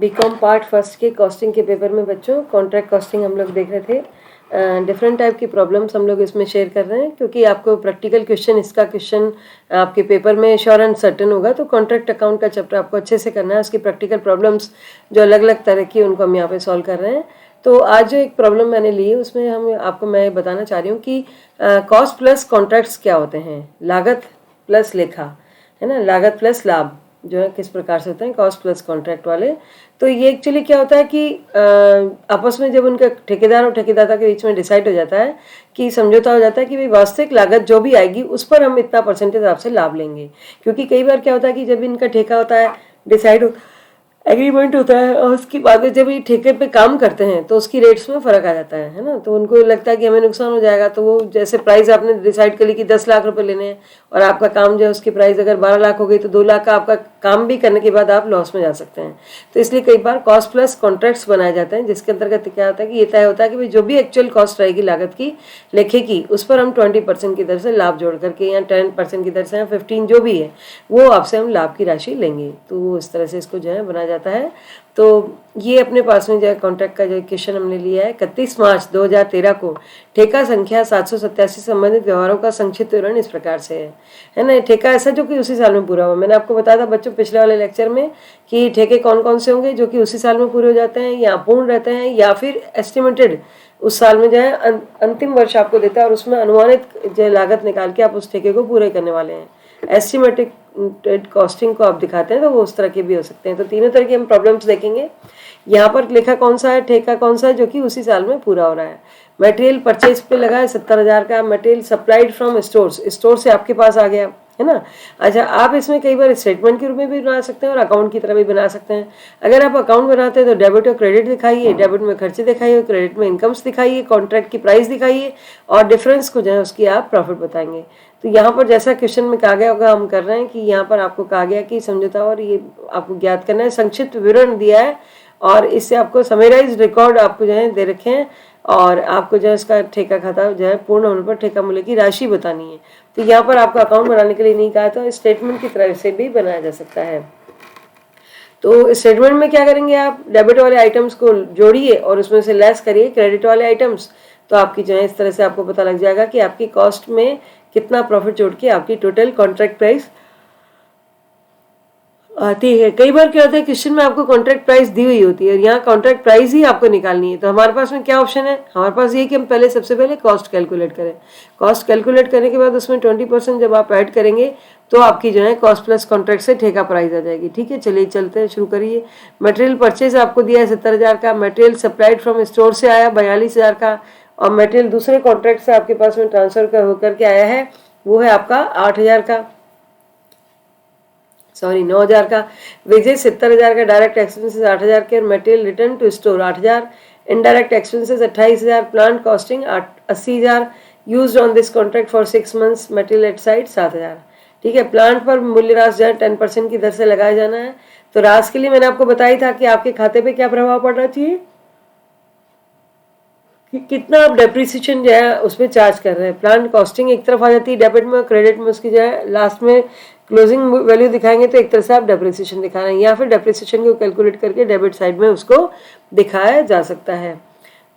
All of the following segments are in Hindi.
बीकॉम पार्ट फर्स्ट के कॉस्टिंग के पेपर में बच्चों कॉन्ट्रैक्ट कॉस्टिंग हम लोग देख रहे थे। डिफरेंट टाइप की प्रॉब्लम्स हम लोग इसमें शेयर कर रहे हैं क्योंकि आपको प्रैक्टिकल क्वेश्चन इसका क्वेश्चन आपके पेपर में श्योर एंड सर्टेन होगा। तो कॉन्ट्रैक्ट अकाउंट का चैप्टर आपको अच्छे से करना है। उसकी प्रैक्टिकल प्रॉब्लम्स जो अलग अलग तरह की उनको हम यहाँ पे सॉल्व कर रहे हैं। तो आज जो एक प्रॉब्लम मैंने ली है उसमें मैं बताना चाह रही हूँ कि कॉस्ट प्लस कॉन्ट्रैक्ट्स क्या होते हैं। लागत प्लस लेखा, है ना, लागत प्लस लाभ जो है किस प्रकार से होते हैं कॉस्ट प्लस कॉन्ट्रैक्ट वाले। तो ये एक्चुअली क्या होता है कि आपस में जब उनका ठेकेदार और ठेकेदाता के बीच में डिसाइड हो जाता है कि समझौता हो जाता है कि भाई वास्तविक लागत जो भी आएगी उस पर हम इतना परसेंटेज आपसे लाभ लेंगे। क्योंकि कई बार क्या होता है कि जब इनका ठेका होता है, डिसाइड एग्रीमेंट होता है और उसके बाद जब ये ठेके पे काम करते हैं तो उसकी रेट्स में फ़र्क आ जाता है ना। तो उनको लगता है कि हमें नुकसान हो जाएगा। तो वो जैसे प्राइस आपने डिसाइड कर ली कि 10 लाख रुपए लेने हैं और आपका काम जो है उसकी प्राइस अगर 12 लाख हो गई तो 2 लाख का आपका काम भी करने के बाद आप लॉस में जा सकते हैं। तो इसलिए कई बार कॉस्ट प्लस कॉन्ट्रैक्ट्स बनाए जाते हैं जिसके अंतर्गत क्या होता है कि ये तय होता है कि भाई जो भी एक्चुअल कॉस्ट रहेगी लागत की लेखे की उस पर हम 20% की दर से लाभ जोड़ करके या 10% की दर से या 15 जो भी है वो आपसे हम लाभ की राशि लेंगे। तो इस तरह से इसको जो है बनाया जाता है। तो ये अपने पास में जो है कॉन्ट्रैक्ट का जो क्वेश्चन हमने लिया है 31 मार्च 2013 को ठेका संख्या 787 संबंधित व्यवहारों का संक्षिप्त विवरण इस प्रकार से है ना। ठेका ऐसा जो कि उसी साल में पूरा हुआ। मैंने आपको बताया था बच्चों पिछले वाले लेक्चर में कि ठेके कौन कौन से होंगे जो कि उसी साल में पूरे हो जाते हैं या अपूर्ण रहते हैं या फिर एस्टिमेटेड उस साल में जो है अंतिम वर्ष आपको देता है और उसमें अनुमानित जो लागत निकाल के आप उस ठेके को पूरे करने वाले हैं। एस्टिमेटेड कॉस्टिंग को आप दिखाते हैं तो वो उस तरह के भी हो सकते हैं। तो तीनों तरह के हम प्रॉब्लम्स देखेंगे। यहाँ पर लेखा कौन सा है, ठेका कौन सा है जो कि उसी साल में पूरा हो रहा है। मटेरियल परचेज पे लगा है 70,000 का। Material supplied from stores, store से आपके पास आ गया, है ना। अच्छा, आप इसमें कई बार स्टेटमेंट के रूप में भी बना सकते हैं और अकाउंट की तरह भी बना सकते हैं। अगर आप अकाउंट बनाते हैं तो डेबिट और क्रेडिट दिखाइए, डेबिट में खर्चे दिखाइए, क्रेडिट में इनकम्स दिखाइए, कॉन्ट्रैक्ट की प्राइस दिखाइए और डिफरेंस को जो है उसकी आप प्रॉफिट बताएंगे। तो यहाँ पर जैसा क्वेश्चन में कहा गया होगा हम कर रहे हैं कि यहाँ पर आपको कहा गया कि समझौता और ये आपको ज्ञात करना है। संक्षिप्त विवरण दिया है और इससे आपको समराइज रिकॉर्ड आपको जो है दे रखे हैं और आपको जो है इसका ठेका खाता जो है पूर्ण होने पर ठेका मूल्य की राशि बतानी है। तो यहाँ पर आपको अकाउंट बनाने के लिए नहीं कहा तो स्टेटमेंट की तरह से भी बनाया जा सकता है। तो स्टेटमेंट में क्या करेंगे आप, डेबिट वाले आइटम्स को जोड़िए और उसमें से लेस करिए क्रेडिट वाले आइटम्स। तो आपकी जो है इस तरह से आपको पता लग जाएगा कि आपकी कॉस्ट में कितना प्रॉफिट जोड़ के आपकी टोटल कॉन्ट्रैक्ट प्राइस आती है। कई बार क्या होता है क्वेश्चन में आपको कॉन्ट्रैक्ट प्राइस दी हुई होती है और यहाँ कॉन्ट्रैक्ट प्राइस ही आपको निकालनी है। तो हमारे पास में क्या ऑप्शन है, हमारे पास ये कि हम सबसे पहले कॉस्ट कैलकुलेट करें। कॉस्ट कैलकुलेट करने के बाद उसमें 20% जब आप ऐड करेंगे तो आपकी जो है कॉस्ट प्लस कॉन्ट्रैक्ट से ठेका प्राइस आ जाएगी। ठीक है, चलिए चलते हैं, शुरू करिए। मटेरियल परचेज आपको दिया है 70,000 का। मटेरियल सप्लाइड फ्रॉम स्टोर से आया 42,000 का और मटेरियल दूसरे कॉन्ट्रैक्ट से आपके पास में ट्रांसफर होकर के आया है वो है आपका 8,000 का, सॉरी 9,000 का। वेजेस 70,000 का, डायरेक्ट एक्सपेंसेस 8,000 के और material return to store 8,000, indirect expenses 28,000, plant costing 80,000, used on this contract for 6 months, material at site 7,000। ठीक है, प्लांट पर मूल्यह्रास जो है 10% की दर से लगाया जाना है। तो ह्रास के लिए मैंने आपको बताया था कि आपके खाते पे क्या प्रभाव पड़ना चाहिए कि कितना आप डेप्रिसिएशन जो है उसमें चार्ज कर रहे हैं। प्लांट कॉस्टिंग एक तरफ आ जाती है डेबिट में, क्रेडिट में उसकी जो है लास्ट में क्लोजिंग वैल्यू दिखाएंगे तो एक तरह से आप डेप्रिसिएशन दिखा रहे हैं या फिर डेप्रिसिएशन को कैलकुलेट करके डेबिट साइड में उसको दिखाया जा सकता है।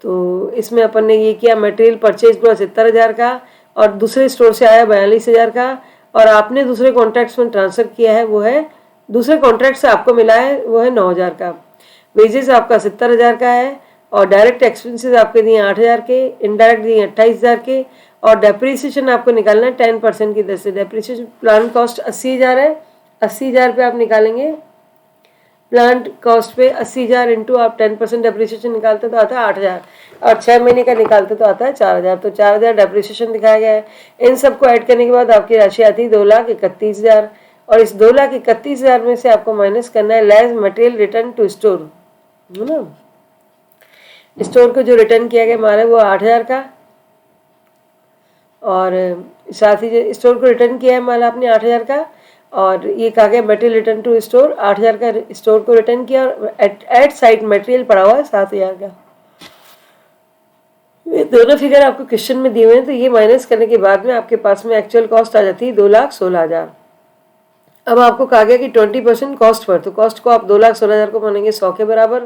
तो इसमें अपन ने ये किया, मटेरियल परचेज हुआ 70,000 का और दूसरे स्टोर से आया 42,000 का और आपने दूसरे कॉन्ट्रैक्ट्स में ट्रांसफर किया है वो है, दूसरे कॉन्ट्रैक्ट से आपको मिला है वो है 9,000 का। वेजेस आपका 70,000 का है और डायरेक्ट एक्सपेंसेस आपके दिए 8,000 के, इनडायरेक्ट दिए 28,000 के और डेप्रिसिएशन आपको निकालना है 10% की दर से। डेप्रिसिएशन प्लांट कॉस्ट 80,000 है, 80,000 पे आप निकालेंगे प्लांट कॉस्ट पे 80,000 इंटू आप 10% डेप्रिसिएशन निकालते तो आता है 8,000 और 6 महीने का निकालते तो आता है 4,000। तो 4,000 डेप्रिसिएशन दिखाया गया है। इन सबको ऐड करने के बाद आपकी राशि आती है 2,31,000 और इस 2,31,000 में से आपको माइनस करना है less material return to store, है ना। स्टोर को जो रिटर्न किया गया माल है वो 8,000 का और साथ ही जो स्टोर को रिटर्न किया है माल आपने 8,000 का और ये कहा गया मटेरियल रिटर्न टू स्टोर 8,000 का स्टोर को रिटर्न किया और एट साइट मटेरियल पड़ा हुआ है 7,000 का। ये दोनों फिगर आपको क्वेश्चन में दिए हुए हैं। तो ये माइनस करने के बाद में आपके पास में एक्चुअल कॉस्ट आ जाती है 2,16,000। अब आपको कहा गया कि 20% कॉस्ट पर, तो कॉस्ट को आप 2,16,000 को मानेंगे 100 के बराबर।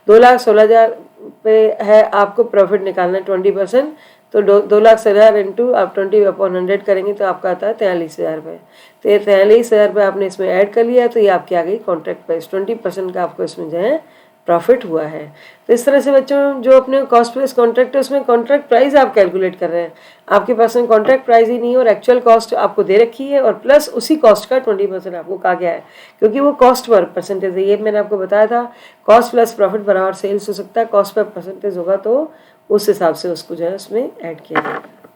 2,16,000 पे है आपको प्रॉफिट निकालना है 20%, तो 2,16,000 इंटू आप 20/100 करेंगे तो आपका आता है 43,000 रुपये। तो ये 43,000 रुपये आपने इसमें ऐड कर लिया, तो ये आपकी आ गई कॉन्ट्रैक्ट प्राइस। 20% का आपको इसमें जो है प्रॉफिट हुआ है। तो इस तरह से बच्चों जो अपने कॉस्ट प्लस कॉन्ट्रैक्ट है उसमें कॉन्ट्रैक्ट प्राइस आप कैलकुलेट कर रहे हैं, आपके पास में कॉन्ट्रैक्ट प्राइस ही नहीं है और एक्चुअल कॉस्ट आपको दे रखी है और प्लस उसी कॉस्ट का 20% आपको कहा गया है, क्योंकि वो कॉस्ट पर परसेंटेज है। ये मैंने आपको बताया था, कॉस्ट प्लस प्रॉफिट बराबर सेल्स हो सकता है, कॉस्ट पर परसेंटेज होगा तो उस हिसाब से उसको जो है उसमें ऐड किया जाएगा।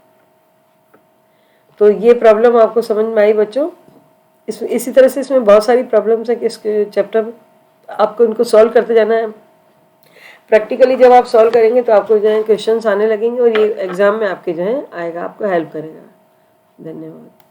तो ये प्रॉब्लम आपको समझ में आई बच्चों। इसमें इसी तरह से इसमें बहुत सारी प्रॉब्लम्स है कि इसके चैप्टर में आपको इनको सॉल्व करते जाना है। प्रैक्टिकली जब आप सॉल्व करेंगे तो आपको जो है क्वेश्चंस आने लगेंगे और ये एग्जाम में आपके जो है आएगा, आपको हेल्प करेगा। धन्यवाद।